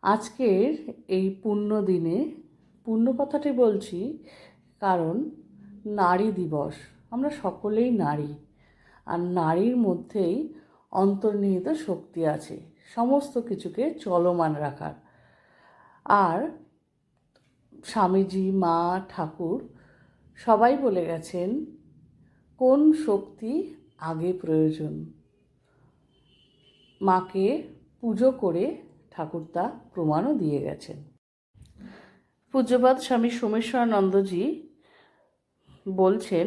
আজকের এই পুণ্য দিনে পুণ্য কথাটি বলছি কারণ নারী দিবস। আমরা সকলেই নারী, আর নারীর মধ্যেই অন্তর্নিহিত শক্তি আছে সমস্ত কিছুকে চলমান রাখার। আর স্বামীজি, মা, ঠাকুর সবাই বলে গেছেন কোন শক্তি আগে প্রয়োজন। মাকে পুজো করে ঠাকুর তা প্রমাণও দিয়ে গেছেন। পূজ্যপাদ স্বামী সোমেশ্বরানন্দজি বলছেন,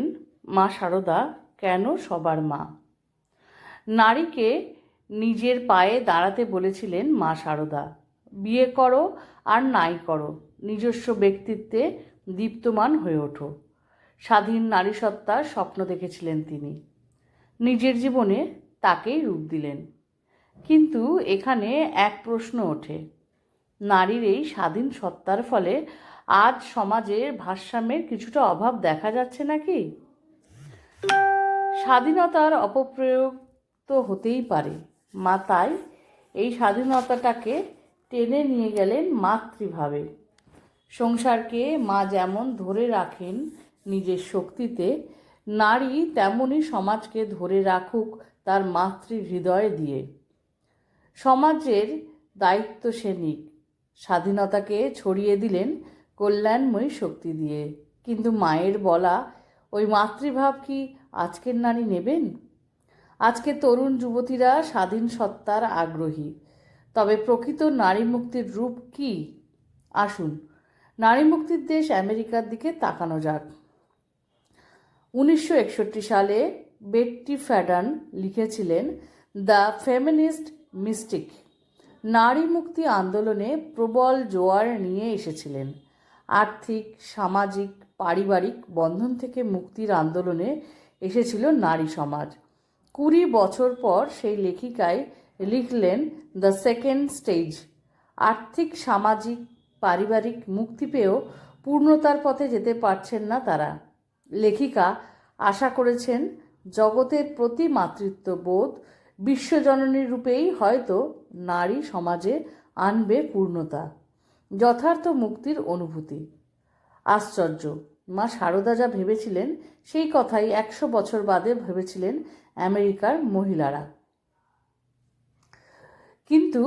মা শারদা কেন সবার মা? নারীকে নিজের পায়ে দাঁড়াতে বলেছিলেন মা শারদা। বিয়ে করো আর নাই করো, নিজস্ব ব্যক্তিত্বে দীপ্তমান হয়ে ওঠো। স্বাধীন নারী সত্তার স্বপ্ন দেখেছিলেন তিনি। নিজের জীবনে তাকেই রূপ দিলেন। কিন্তু এখানে এক প্রশ্ন ওঠে, নারীর এই স্বাধীন সত্তার ফলে আজ সমাজের ভারসাম্যের কিছুটা অভাব দেখা যাচ্ছে নাকি? স্বাধীনতার অপপ্রয়োগ তো হতেই পারে। মা তাই এই স্বাধীনতাটাকে টেনে নিয়ে গেলেন মাতৃভাবে। সংসারকে মা যেমন ধরে রাখেন নিজের শক্তিতে, নারী তেমনই সমাজকে ধরে রাখুক তার মাতৃ হৃদয় দিয়ে। সমাজের দায়িত্ব সে নিক, স্বাধীনতাকে ছড়িয়ে দিলেন কল্যাণময়ী শক্তি দিয়ে। কিন্তু মায়ের বলা ওই মাতৃভাব কি আজকের নারী নেবেন? আজকে তরুণ যুবতীরা স্বাধীন সত্তার আগ্রহী, তবে প্রকৃত নারী মুক্তির রূপ কি? আসুন নারী মুক্তির দেশ আমেরিকার দিকে তাকানো যাক। 1961 সালে বেট্টি ফ্যাডান লিখেছিলেন দ্য ফেমিনিস্ট মিস্টিক। নারী মুক্তি আন্দোলনে প্রবল জোয়ার নিয়ে এসেছিলেন। আর্থিক, সামাজিক, পারিবারিক বন্ধন থেকে মুক্তির আন্দোলনে এসেছিল নারী সমাজ। 20 বছর পর সেই লেখিকায় লিখলেন দ্য সেকেন্ড স্টেজ। আর্থিক, সামাজিক, পারিবারিক মুক্তি পেয়েও পূর্ণতার পথে যেতে পারছেন না তারা। লেখিকা আশা করেছেন জগতের প্রতি মাতৃত্ববোধ বিশ্বজননীর রূপেই হয়তো নারী সমাজে আনবে পূর্ণতা, যথার্থ মুক্তির অনুভূতি। আশ্চর্য, মা শারদা যা ভেবেছিলেন সেই কথাই 100 বছর বাদে ভেবেছিলেন আমেরিকার মহিলারা। কিন্তু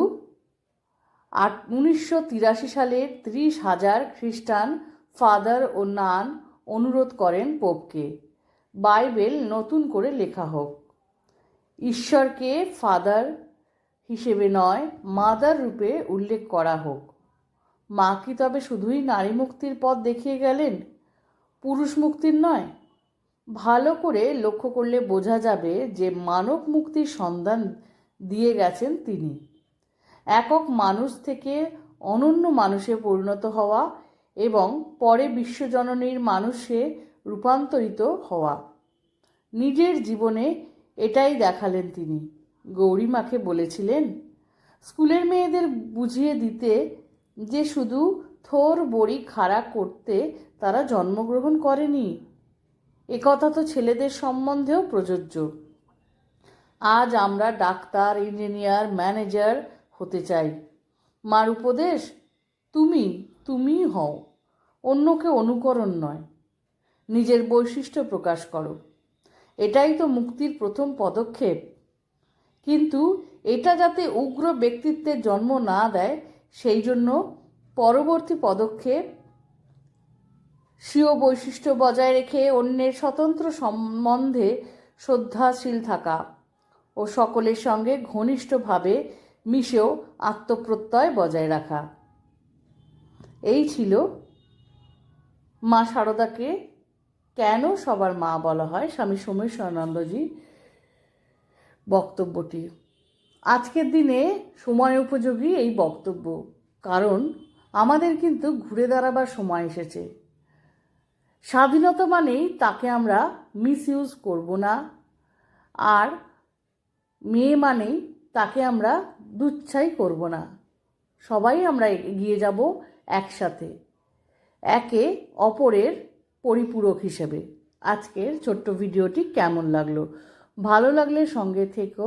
1983 সালে 30,000 খ্রিস্টান ফাদার ও নান অনুরোধ করেন পোপকে বাইবেল নতুন করে লেখা হোক। ঈশ্বরকে ফাদার হিসেবে নয়, মাদার রূপে উল্লেখ করা হোক। মা কি তবে শুধুই নারী মুক্তির পথ দেখিয়ে গেলেন, পুরুষ মুক্তির নয়? ভালো করে লক্ষ্য করলে বোঝা যাবে যে মানব মুক্তির সন্ধান দিয়ে গেছেন তিনি। একক মানুষ থেকে অনন্য মানুষে পরিণত হওয়া এবং পরে বিশ্বজননীর মানুষে রূপান্তরিত হওয়া। নিজের জীবনে এটাই দেখালেন তিনি। গৌরীমাকে বলেছিলেন, স্কুলের মেয়েদের বুঝিয়ে দিতে যে শুধু থোর বড়ি খাড়া করতে তারা জন্মগ্রহণ করেনি, একথা তো ছেলেদের সম্বন্ধেও প্রযোজ্য। আজ আমরা ডাক্তার, ইঞ্জিনিয়ার, ম্যানেজার হতে চাই। মার উপদেশ, তুমিই হও, অন্যকে অনুকরণ নয়, নিজের বৈশিষ্ট্য প্রকাশ করো। এটাই তো মুক্তির প্রথম পদক্ষেপ। কিন্তু এটা যাতে উগ্র ব্যক্তিত্বের জন্ম না দেয়, সেই জন্য পরবর্তী পদক্ষেপ স্বীয় বৈশিষ্ট্য বজায় রেখে অন্যের স্বতন্ত্র সম্বন্ধে শ্রদ্ধাশীল থাকা ও সকলের সঙ্গে ঘনিষ্ঠভাবে মিশেও আত্মপ্রত্যয় বজায় রাখা। এই ছিল মা শারদাকে কেন সবার মা বলা হয় স্বামী সোমেশ্বরানন্দজি বক্তব্যটি। আজকের দিনে সময় উপযোগী এই বক্তব্য, কারণ আমাদের কিন্তু ঘুরে দাঁড়াবার সময় এসেছে। স্বাধীনতা মানেই তাকে আমরা মিসইউজ করব না, আর মেয়ে মানেই তাকে আমরা দুচ্ছাই করব না। সবাই আমরা এগিয়ে যাব একসাথে, একে অপরের পরিপূরক হিসেবে। আজকের ছোট্ট ভিডিওটি কেমন লাগলো? ভালো লাগলে সঙ্গে থেকো।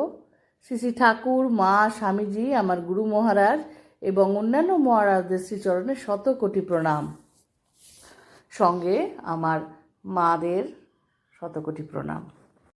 শ্রী শ্রী ঠাকুর, মা, স্বামীজি, আমার গুরু মহারাজ এবং অন্যান্য মহারাজদের শ্রীচরণে শতকোটি প্রণাম। সঙ্গে আমার মাদের শতকোটি প্রণাম।